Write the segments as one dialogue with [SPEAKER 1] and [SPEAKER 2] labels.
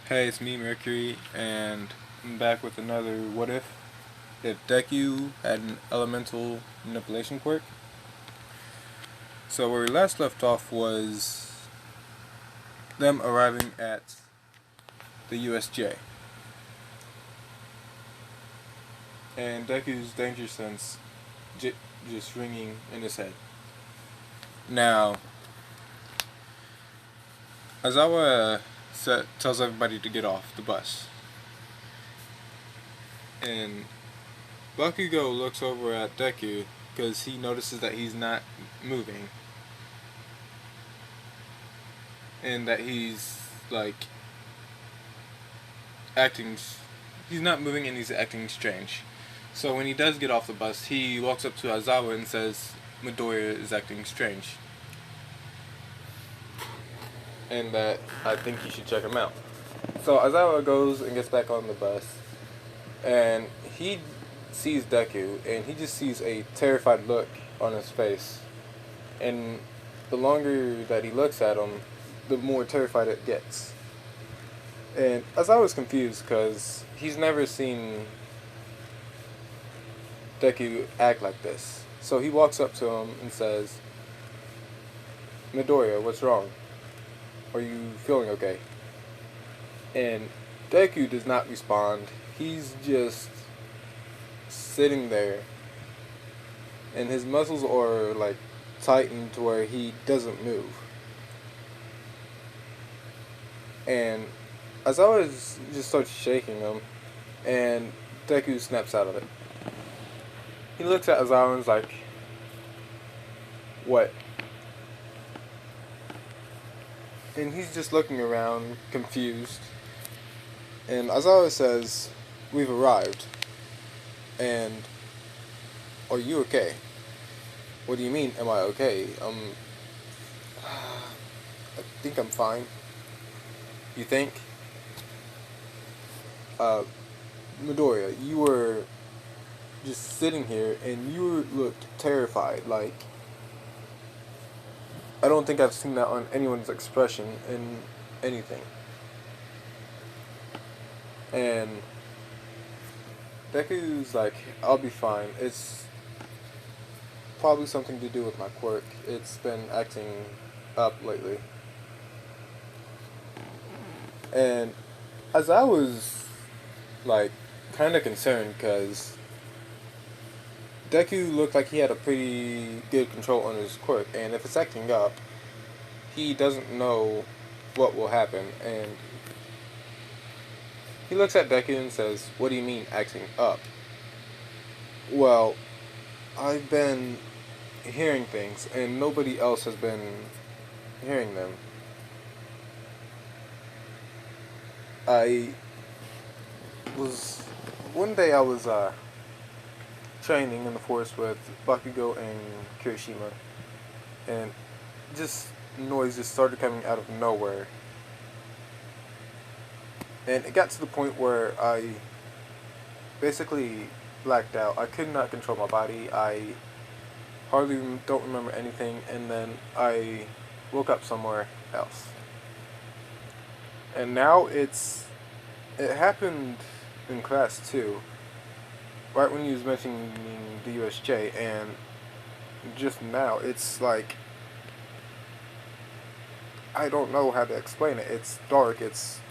[SPEAKER 1] Hey, it's me, Mercury, and I'm back with another what if Deku had an elemental manipulation quirk. So where we last left off was them arriving at the USJ, and Deku's danger sense just ringing in his head. Now, Azawa tells everybody to get off the bus, and Bakugo looks over at Deku because he notices that he's not moving and that he's like acting. He's not moving and he's acting strange. So when he does get off the bus, he walks up to Azawa and says, "Midoriya is acting strange, and that I think you should check him out." So Azawa goes and gets back on the bus, and he sees Deku, and he just sees a terrified look on his face. And the longer that he looks at him, the more terrified it gets. And Azawa was confused because he's never seen Deku act like this. So he walks up to him and says, "Midoriya, what's wrong? Are you feeling okay?" And Deku does not respond. He's just sitting there, and his muscles are like tightened to where he doesn't move. And Azawa just starts shaking him, and Deku snaps out of it. He looks at Azawa and is like, "What?" And he's just looking around, confused. And Azawa says, "We've arrived. And are you okay?" "What do you mean, am I okay? I think I'm fine." "You think?" Uh, Midoriya, you were just sitting here and you looked terrified. Like, I don't think I've seen that on anyone's expression in anything. And Deku's like, "I'll be fine. It's probably something to do with my quirk. It's been acting up lately." And as I was like kind of concerned because Deku looked like he had a pretty good control on his quirk, and if it's acting up, he doesn't know what will happen. And he looks at Deku and says, "What do you mean acting up?" "Well, I've been hearing things, and nobody else has been hearing them. I was One day I was training in the forest with Bakugo and Kirishima, and just noise just started coming out of nowhere. And it got to the point where I basically blacked out. I could not control my body. I hardly don't remember anything, and then I woke up somewhere else. And now it happened in class too. Right when you was mentioning the USJ, and just now it's like I don't know how to explain it. It's dark. It's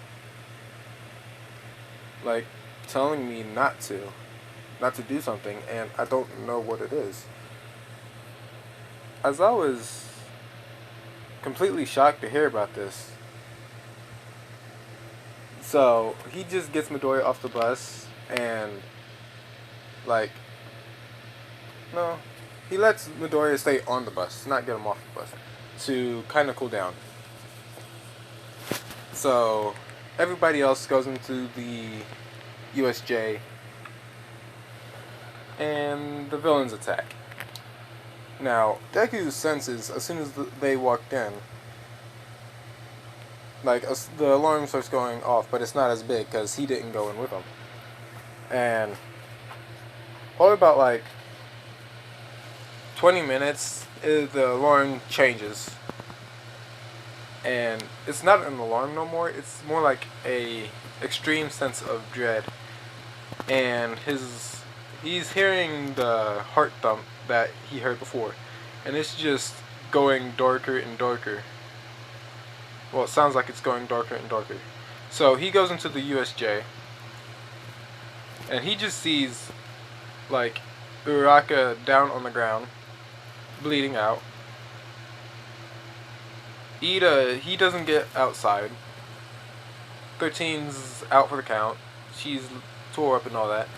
[SPEAKER 1] like telling me not to do something, and I don't know what it is." As I was completely shocked to hear about this, so he just gets Midoriya off the bus and like no, he lets Midoriya stay on the bus, not get him off the bus, to kind of cool down. So everybody else goes into the USJ, and the villains attack. Now, Deku senses as soon as they walked in, like the alarm starts going off, but it's not as big because he didn't go in with them. And probably about like 20 minutes, the alarm changes, and it's not an alarm no more. It's more like a extreme sense of dread, and he's hearing the heart thump that he heard before, and it's just going darker and darker. Well, it sounds like it's going darker and darker. So he goes into the USJ, and he just sees like Uraka down on the ground, bleeding out. Ida, he doesn't get outside. 13's out for the count. She's tore up and all that.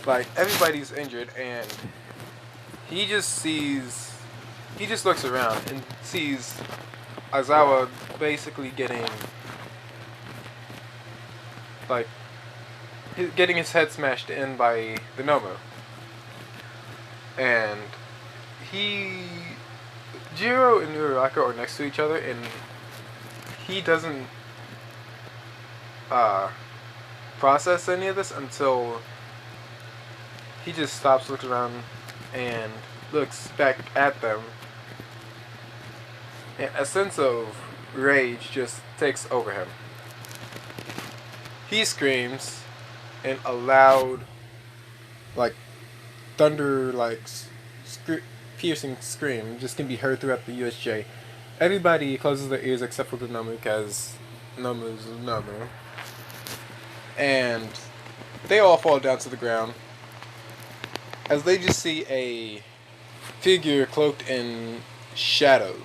[SPEAKER 1] Like, everybody's injured, and he just looks around and sees Aizawa basically getting his head smashed in by the Nomu. And Jiro and Uraraka are next to each other, and he doesn't process any of this until he just stops, looks around, and looks back at them. And a sense of rage just takes over him. He screams in a loud, like, thunder, like, piercing scream. Just can be heard throughout the USJ. Everybody closes their ears except for the Nomu, because Nomu's Nomu. And they all fall down to the ground as they just see a figure cloaked in shadows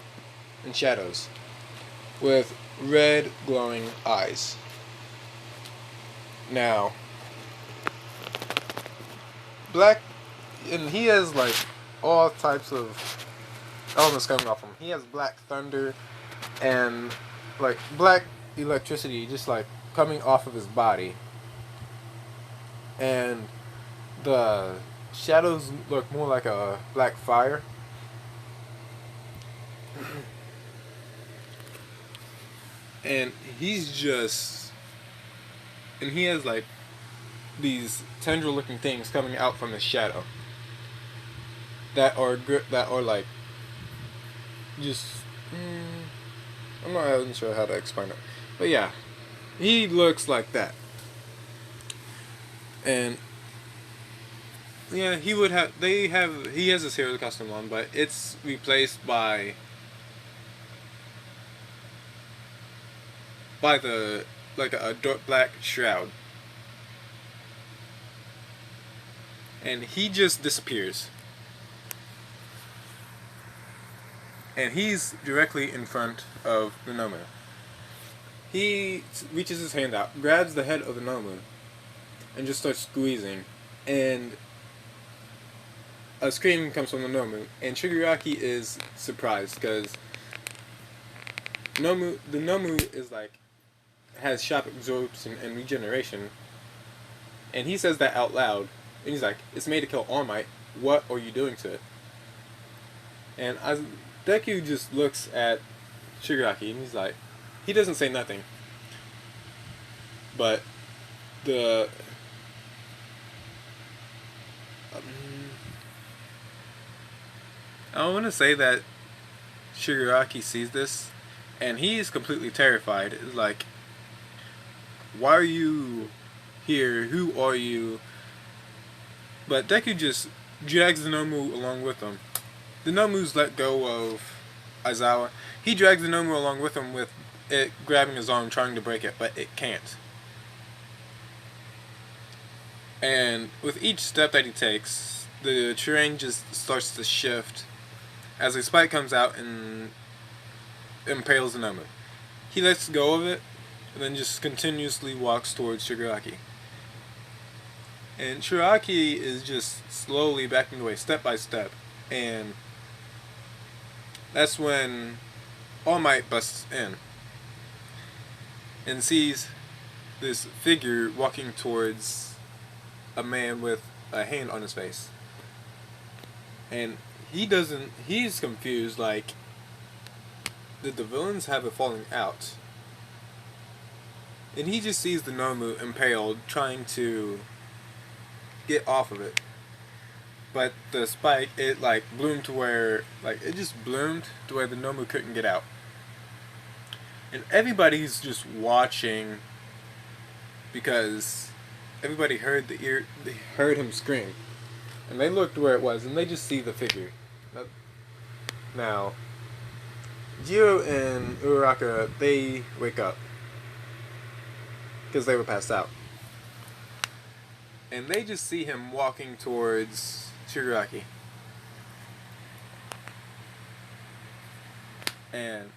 [SPEAKER 1] with red glowing eyes. Now, and he has like all types of elements coming off him. He has black thunder and like black electricity just like coming off of his body. And the shadows look more like a black fire. And he has like these tendril looking things coming out from his shadow that are like just I'm not even sure how to explain it, but yeah, he looks like that. And yeah, he has his hero costume on, but it's replaced by the like a dark black shroud. And he just disappears. And he's directly in front of the Nomu. He reaches his hand out, grabs the head of the Nomu, and just starts squeezing. And a scream comes from the Nomu, and Shigaraki is surprised because the Nomu is like has shock absorption and regeneration, and he says that out loud, and he's like, "It's made to kill All Might. What are you doing to it?" And Deku just looks at Shigaraki, and he's like, he doesn't say nothing, but I want to say that Shigaraki sees this, and he's completely terrified. It's like, why are you here? Who are you? But Deku just drags the Nomu along with him. The Nomu's let go of Aizawa. He drags the Nomu along with him, with it grabbing his arm, trying to break it, but it can't. And with each step that he takes, the terrain just starts to shift as a spike comes out and impales the Nomu. He lets go of it, and then just continuously walks towards Shigaraki. And Shigaraki is just slowly backing away, step by step, and that's when All Might busts in and sees this figure walking towards a man with a hand on his face. And he's confused, like, did the villains have a falling out? And he just sees the Nomu impaled, trying to get off of it. But the spike, it like bloomed to where, like, it just bloomed to where the Nomu couldn't get out. And everybody's just watching because everybody heard they heard him scream. And they looked where it was and they just see the figure. Now, Jiro and Uraraka, they wake up because they were passed out. And they just see him walking towards Shigaraki. And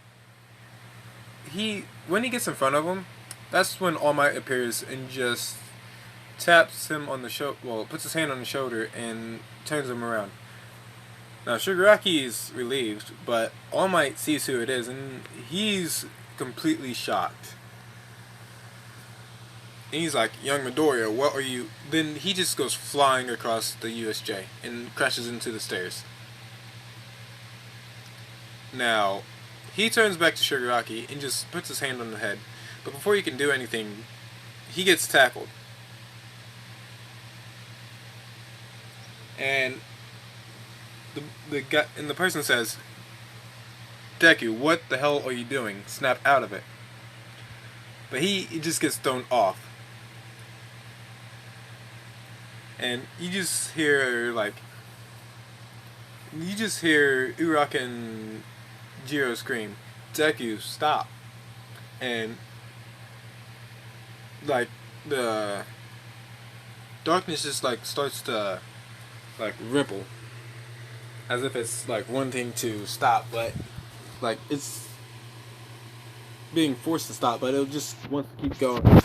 [SPEAKER 1] when he gets in front of him, that's when All Might appears and just taps him on the shoulder, well, puts his hand on the shoulder and turns him around. Now, Shigaraki is relieved, but All Might sees who it is, and he's completely shocked. And he's like, "Young Midoriya, what are you?" Then he just goes flying across the USJ and crashes into the stairs. Now, he turns back to Shigaraki and just puts his hand on the head. But before he can do anything, he gets tackled. And the person says, "Deku, what the hell are you doing? Snap out of it." But he just gets thrown off. And you just hear Uraraka and Jiro scream, "Deku, stop!" And like the darkness just like starts to like ripple, as if it's like wanting to stop, but like it's being forced to stop, but it'll just want to keep going.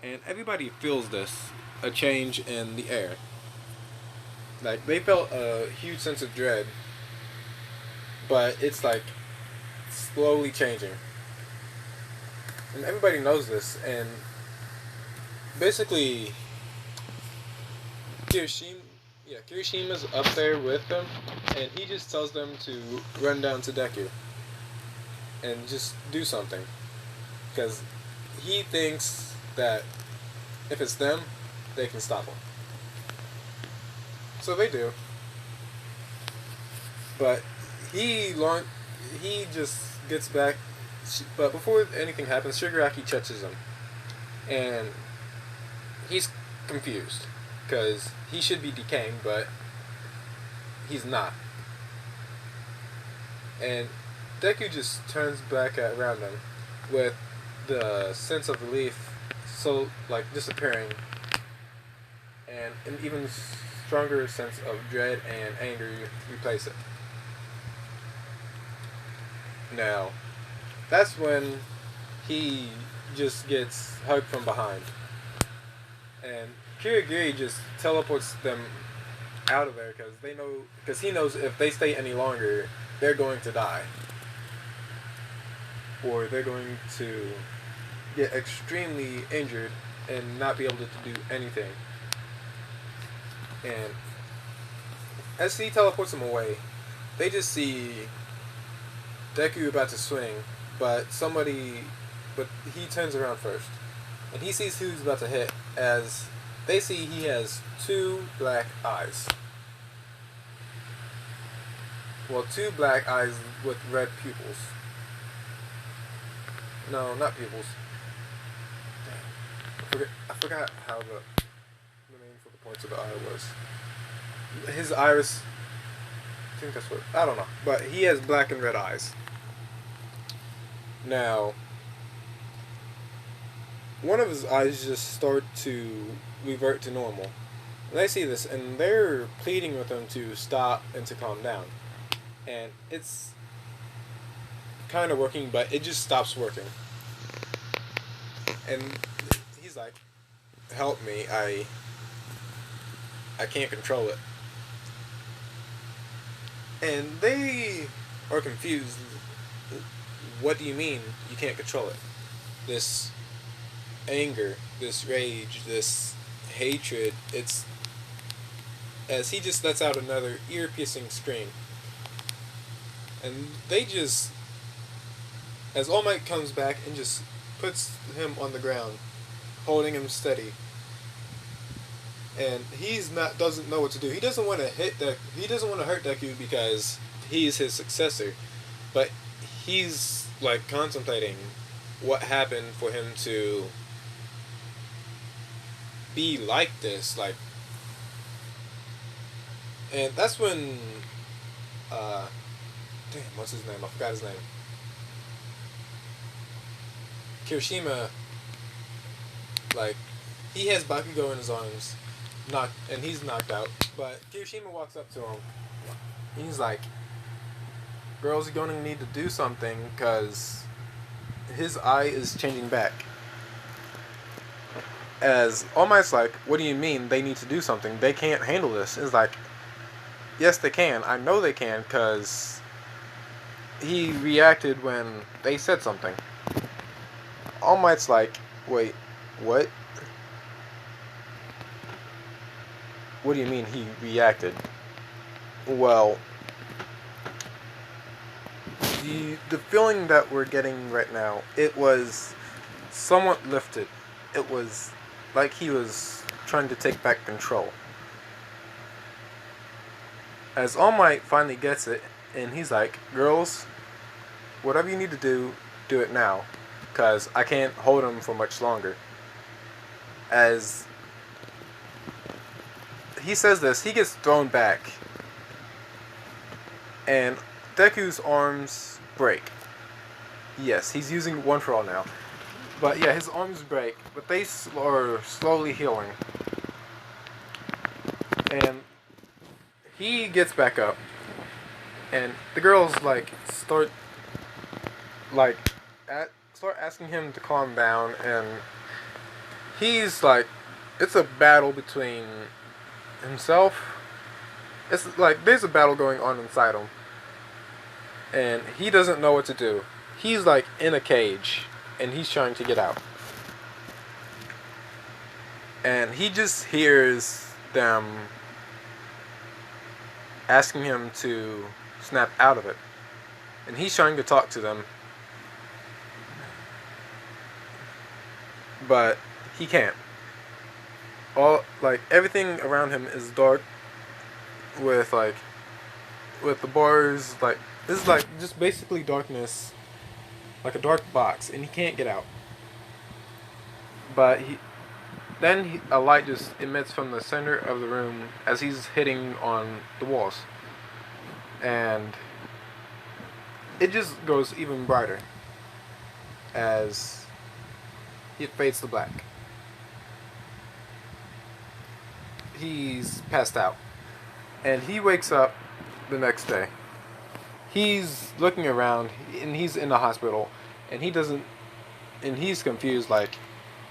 [SPEAKER 1] And everybody feels this, a change in the air. Like they felt a huge sense of dread, but it's like slowly changing. And everybody knows this, and basically Kirishima's up there with them, and he just tells them to run down to Deku and just do something, because he thinks that if it's them, they can stop him. So they do, but he just gets back. But before anything happens, Shigaraki touches him, and he's confused because he should be decaying, but he's not. And Deku just turns back around him with the sense of relief disappearing, and an even stronger sense of dread and anger replace it. Now, that's when he just gets hugged from behind. And Kirigiri just teleports them out of there because he knows if they stay any longer, they're going to die. Or they're going to get extremely injured and not be able to do anything. And as he teleports them away, they just see Deku about to swing, but he turns around first. And he sees who's about to hit, as they see he has 2 black eyes. Well, 2 black eyes with red pupils. No, not pupils. I forgot how the name for the points of the eye was. His iris, I think that's what, I don't know. But he has black and red eyes. Now, one of his eyes just start to revert to normal. And they see this, and they're pleading with him to stop and to calm down. And it's kind of working, but it just stops working. And he's like, "Help me, I can't control it." And they are confused. What do you mean you can't control it? This anger, this rage, this hatred, it's... As he just lets out another ear-piercing scream. And they just... As All Might comes back and just puts him on the ground, holding him steady. And doesn't know what to do. He doesn't want to he doesn't want to hurt Deku because he's his successor. But he's like contemplating, what happened for him to be like this, like, and that's when, uh, damn, what's his name? I forgot his name. Kirishima, like, he has Bakugo in his arms, and he's knocked out. But Kirishima walks up to him. He's like, "Girls, you're going to need to do something because his eye is changing back." As All Might's like, "What do you mean they need to do something? They can't handle this." It's like, "Yes, they can. I know they can because he reacted when they said something." All Might's like, "Wait, what? What do you mean he reacted?" Well, the feeling that we're getting right now, it was somewhat lifted. It was like he was trying to take back control. As All Might finally gets it, and he's like, "Girls, whatever you need to do it now, because I can't hold him for much longer." As he says this, he gets thrown back, and Deku's arms break. Yes, he's using One for All now. But yeah, his arms break, but they are slowly healing. And he gets back up, and the girls start start asking him to calm down, and he's like, it's a battle between himself. It's like there's a battle going on inside him, and he doesn't know what to do. He's like in a cage, and he's trying to get out. And he just hears them asking him to snap out of it. And he's trying to talk to them, but he can't. Everything around him is dark with the bars, this is just basically darkness, like a dark box, and he can't get out. But a light just emits from the center of the room as he's hitting on the walls. And it just goes even brighter as it fades to black. He's passed out. And he wakes up the next day. He's looking around, and he's in the hospital, and he's confused, like,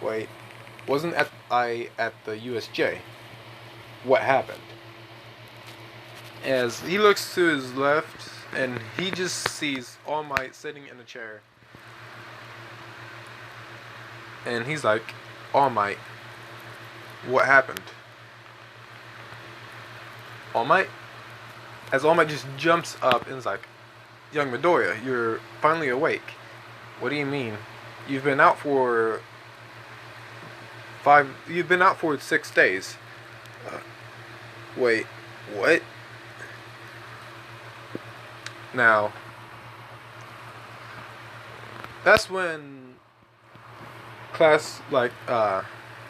[SPEAKER 1] wait, wasn't I at the USJ? What happened? As he looks to his left, and he just sees All Might sitting in a chair. And he's like, "All Might, what happened?" All Might? As All Might just jumps up and is like, "Young Midoriya, you're finally awake. What do you mean? You've been out for 6 days. Wait, what?" Now, that's when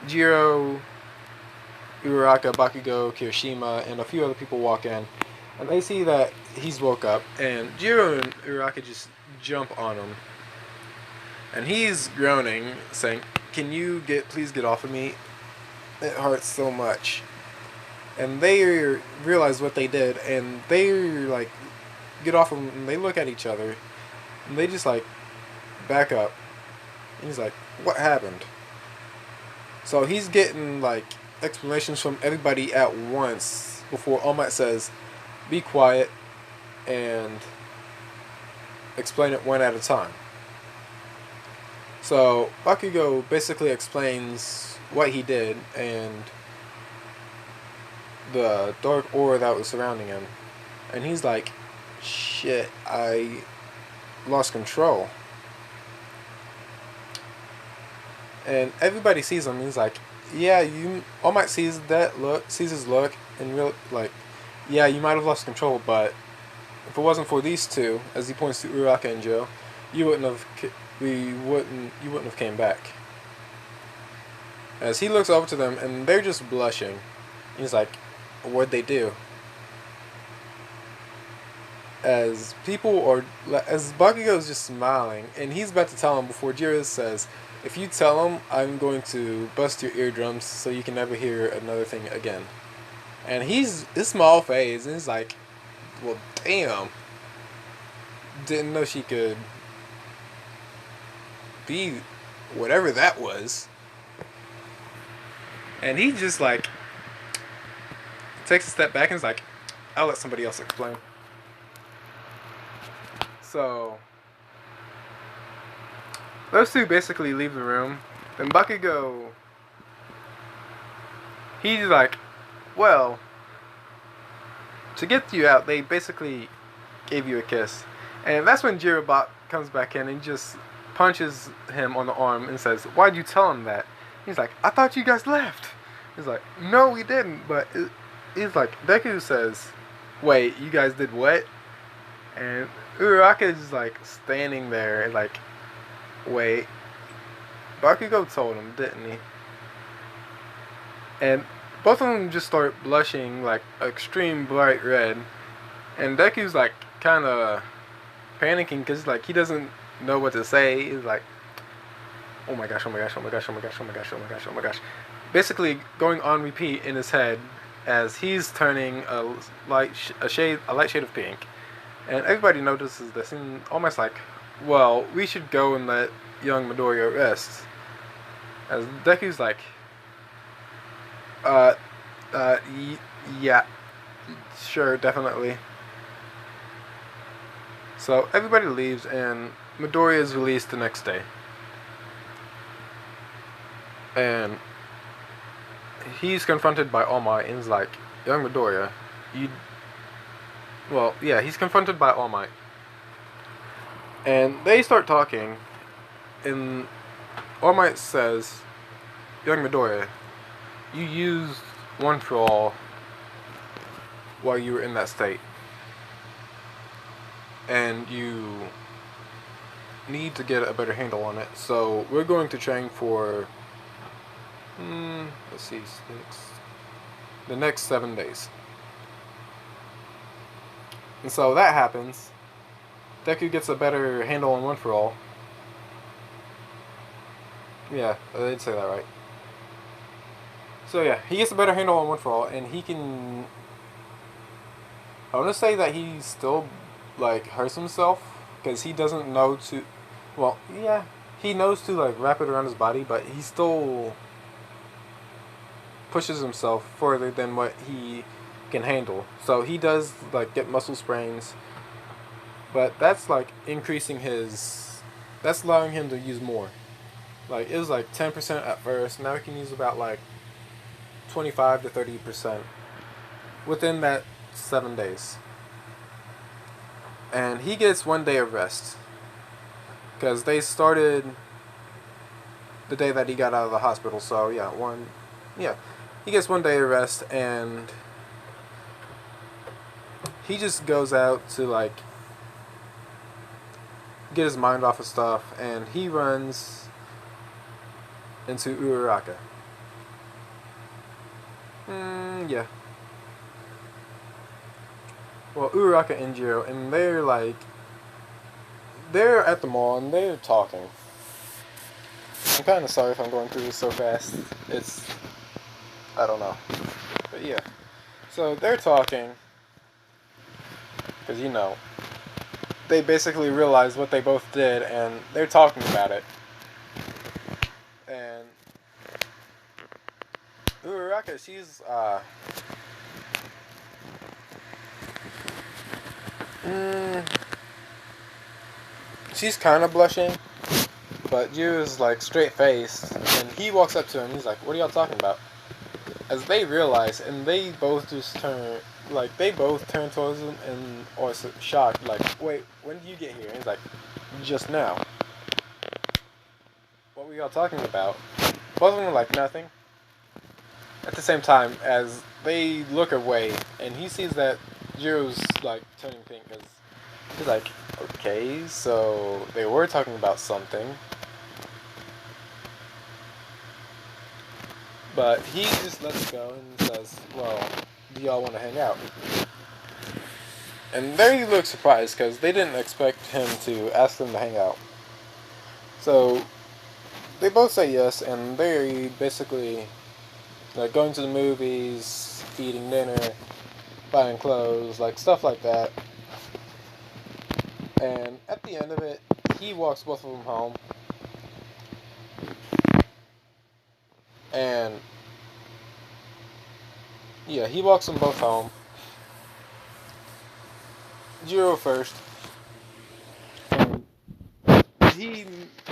[SPEAKER 1] Jiro, Uraraka, Bakugo, Kirishima, and a few other people walk in, and they see that he's woke up, and Jiro and Uraraka just jump on him, and he's groaning, saying, "Can you please get off of me? It hurts so much." And they realize what they did, and they get off of him, and they look at each other, and they just back up, and he's like, "What happened?" So he's getting explanations from everybody at once before All Might says, "Be quiet and explain it one at a time." So Bakugo basically explains what he did and the dark aura that was surrounding him. And he's like, "Shit, I lost control." And everybody sees him, and he's like, "Yeah, All Might sees his look, and yeah, you might have lost control, but if it wasn't for these two," as he points to Uraraka and Joe, "you wouldn't have you wouldn't have came back. As he looks over to them, and they're just blushing. He's like, what'd they do? As Bakugo's just smiling, and he's about to tell him before Jiro says, if you tell him, I'm going to bust your eardrums so you can never hear another thing again. And his small face, and he's like, well, damn. Didn't know she could be whatever that was. And he just like takes a step back and is like, I'll let somebody else explain. So those two basically leave the room. Then Bakugo, he's like, well, to get you out, they basically gave you a kiss. And that's when Jirobot comes back in and just punches him on the arm and says, why'd you tell him that? He's like, I thought you guys left. He's like, no, we didn't. But he's like, Deku says, wait, you guys did what? And Uraraka is just like standing there and like, wait. Bakugo told him, didn't he? And both of them just start blushing like extreme bright red. And Deku's like kind of panicking because like he doesn't know what to say. He's like, oh my gosh, oh my gosh, oh my gosh, oh my gosh, oh my gosh, oh my gosh, oh my gosh. Basically going on repeat in his head as he's turning a light shade of pink. And everybody notices this and almost like, well, we should go and let young Midoriya rest. As Deku's like, yeah, sure, definitely. So everybody leaves and Midoriya is released the next day. And he's confronted by All Might and he's like, young Midoriya, he's confronted by All Might. And they start talking and All Might says, young Midoriya, you used One For All while you were in that state. And you need to get a better handle on it. So we're going to train for, let's see, the next 7 days. And so that happens. Deku gets a better handle on One For All. Yeah, I did say that right. So yeah, he gets a better handle on One For All, and he can, I want to say that he still like hurts himself because he doesn't know to, well, yeah, he knows to like wrap it around his body, but he still pushes himself further than what he can handle. So he does like get muscle sprains, but that's like increasing that's allowing him to use more. Like it was like 10% at first, now he can use about like 25 to 30% within that 7 days. And he gets 1 day of rest because they started the day that he got out of the hospital. So he gets 1 day of rest, and he just goes out to like get his mind off of stuff, and he runs into Uraraka. Well, Uraraka and Jiro, and they're at the mall and they're talking. I'm kind of sorry if I'm going through this so fast. I don't know. But yeah. So they're talking, because they basically realize what they both did, and they're talking about it. And Uraraka, she's kind of blushing, but Jiro's like straight faced, and he walks up to him. He's like, "What are y'all talking about?" As they realize, and they both just turn towards him and are shocked. Like, "Wait, when did you get here?" And he's like, "Just now." What were y'all talking about? Both of them are like, nothing. At the same time, as they look away, and he sees that Jiro's like turning pink, because he's like, Okay, so they were talking about something. But he just lets it go and says, well, do y'all want to hang out? And there he looks surprised because they didn't expect him to ask them to hang out. So they both say yes, and they're basically like going to the movies, eating dinner, buying clothes, like stuff like that. And at the end of it, he walks both of them home. And yeah, he walks them both home. Jiro first. And he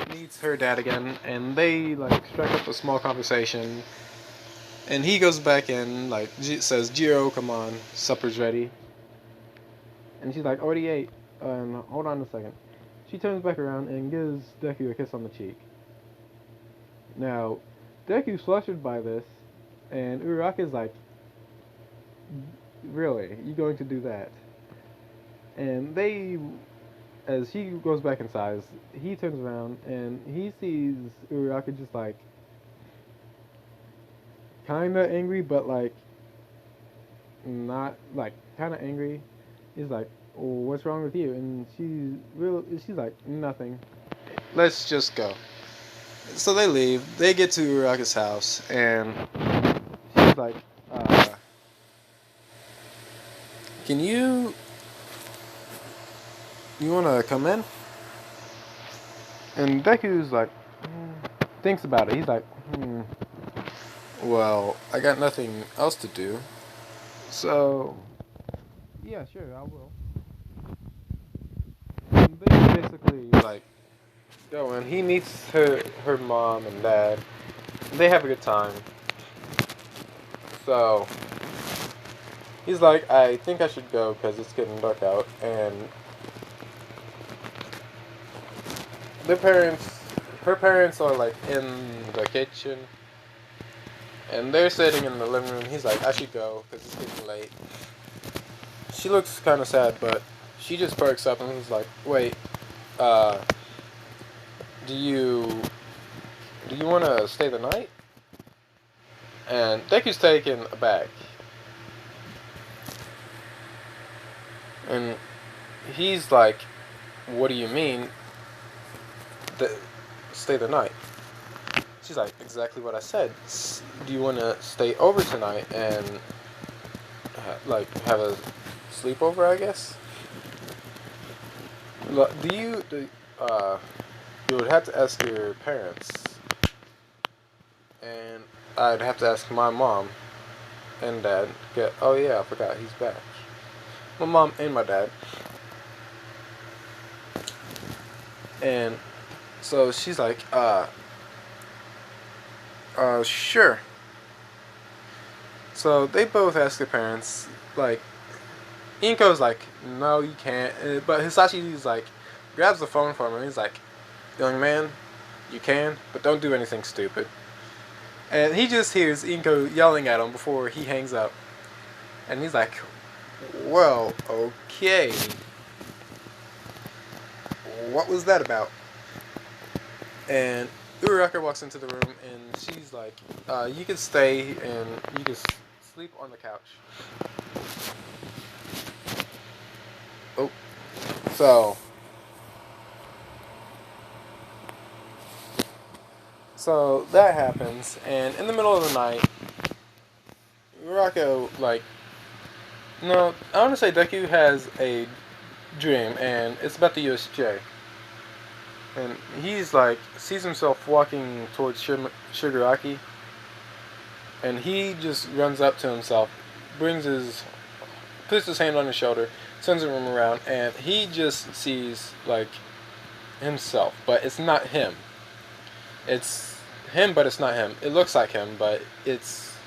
[SPEAKER 1] meets her dad again, and they like strike up a small conversation. And he goes back in, like says, "Jiro, come on, supper's ready." And she's like, "Already ate." And hold on a second. She turns back around and gives Deku a kiss on the cheek. Now, Deku's flustered by this, and Urarake's like, "Really? You going to do that?" And they, as he goes back inside, he turns around and he sees Urarake just like, kinda angry, but like, not like kinda angry. He's like, oh, "What's wrong with you?" And she's like, "Nothing. Let's just go." So they leave. They get to Urarake's house, and she's like, "Can you wanna come in?" And Deku's like, thinks about it. He's like, well, I got nothing else to do, so yeah, sure, I will. And they basically like go in. He meets her mom and dad. And they have a good time. So he's like, "I think I should go because it's getting dark out." And their parents, her parents are like in the kitchen, and they're sitting in the living room. He's like, "I should go because it's getting late." She looks kind of sad, but she just perks up and is like, "Wait, uh, do you want to stay the night?" And Deku's taken aback, and he's like, "What do you mean, stay the night?" She's like, "Exactly what I said. Do you want to stay over tonight and like have a sleepover, I guess?" Do you you would have to ask your parents, and I'd have to ask my mom and dad. Oh yeah, I forgot he's back. My mom and my dad. And so she's like, sure. So they both ask their parents, like, Inko's like, "No, you can't." But Hisashi's like, grabs the phone from him. He's like, "Young man, you can, but don't do anything stupid." And he just hears Inko yelling at him before he hangs up. And he's like, "Well, okay. What was that about?" And Uraraka walks into the room, and she's like, "You can stay, and you can sleep on the couch." Oh, so that happens, and in the middle of the night, Uraraka like, no, I want to say Deku has a dream, and it's about the USJ. And he's like, sees himself walking towards Shigaraki, and he just runs up to himself, puts his hand on his shoulder, turns the room around, and he just sees like himself, but it's not him. It's him, but it's not him. It looks like him, but it's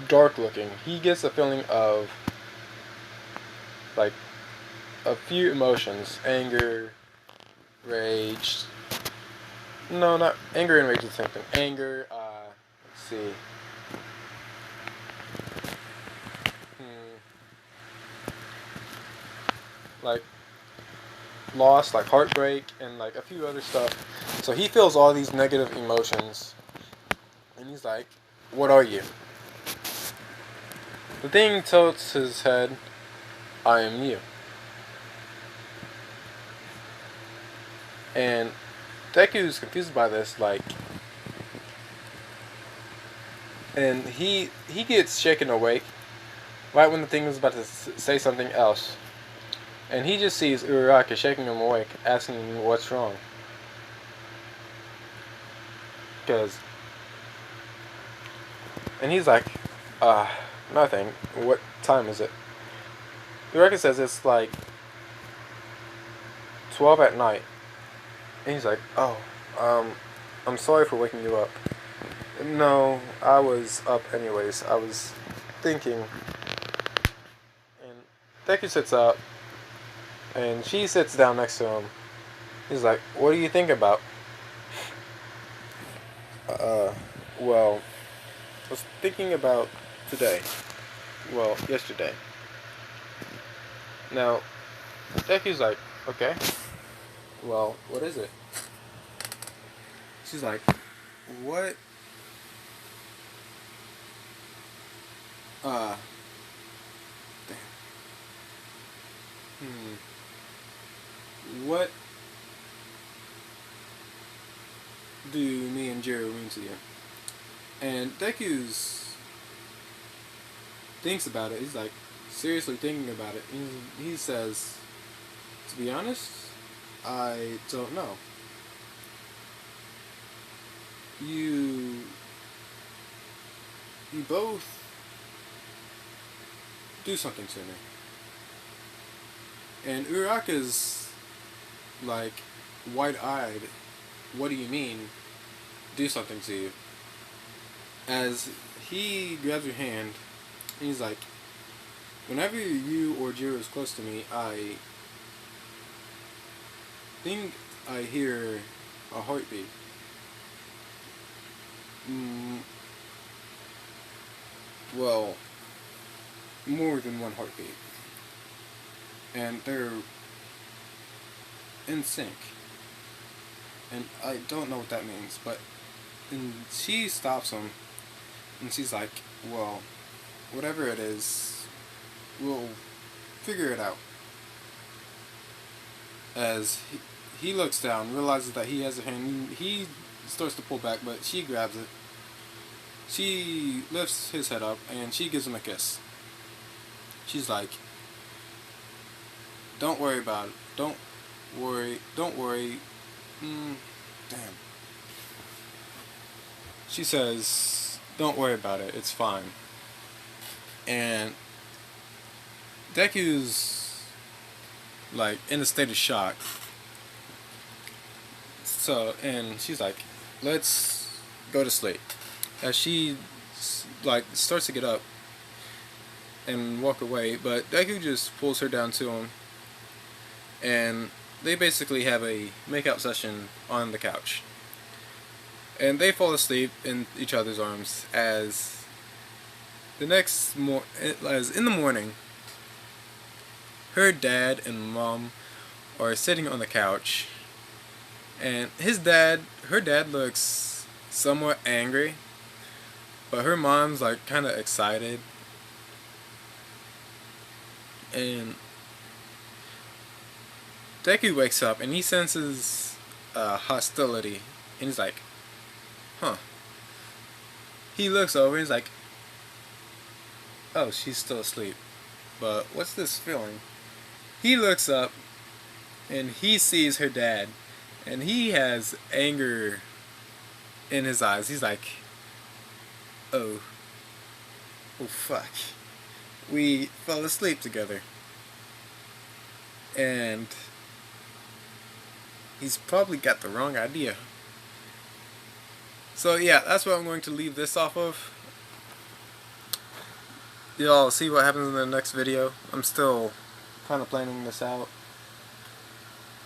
[SPEAKER 1] dark looking. He gets a feeling of like a few emotions: anger, rage. No, not anger and rage is the same thing. Anger, let's see. Like loss, like heartbreak, and like a few other stuff. So he feels all these negative emotions, and he's like, "What are you?" The thing tilts his head. "I am you." And Deku's confused by this, like, and he gets shaken awake right when the thing is about to say something else. And he just sees Uraraka shaking him awake, asking him what's wrong. And he's like, nothing. What time is it? Uraraka says it's like 12 at night. And he's like, oh, I'm sorry for waking you up. No, I was up anyways. I was thinking. And Deku sits up, and she sits down next to him. He's like, what do you think about? Well, I was thinking about today. Well, yesterday. Now, Deku's like, okay. Well, what is it? She's like, what? Damn. What do me and Jiro mean to you? And Deku's thinks about it. He's like, seriously thinking about it. He says, to be honest, I don't know. You both do something to me. And Uraraka's like wide-eyed. What do you mean, do something to you? As he grabs your hand, and he's like, whenever you or Jiro is close to me, I think I hear a heartbeat. Well, more than one heartbeat. And they're in sync. And I don't know what that means, but and she stops him, and she's like, well, whatever it is, we'll figure it out. As he looks down, realizes that he has a hand, he starts to pull back, but she grabs it. She lifts his head up, and she gives him a kiss. She's like, don't worry about it. Don't worry. Damn. She says, don't worry about it. It's fine. And Deku's like in a state of shock. So, and she's like, let's go to sleep. As she like starts to get up and walk away, but Deku just pulls her down to him, and they basically have a make-out session on the couch. And they fall asleep in each other's arms as in the morning, her dad and mom are sitting on the couch, and her dad looks somewhat angry, but her mom's like kind of excited. And Deku wakes up and he senses hostility, and he's like, huh. He looks over and he's like, oh, she's still asleep, but what's this feeling? He looks up and he sees her dad, and he has anger in his eyes. He's like, oh fuck, we fell asleep together. And he's probably got the wrong idea. So yeah, that's what I'm going to leave this off of. Y'all see what happens in the next video. I'm still kind of planning this out.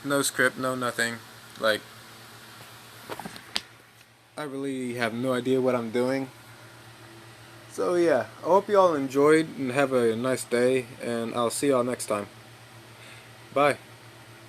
[SPEAKER 1] No script, no nothing. Like, I really have no idea what I'm doing. So yeah, I hope y'all enjoyed and have a nice day, and I'll see y'all next time. Bye.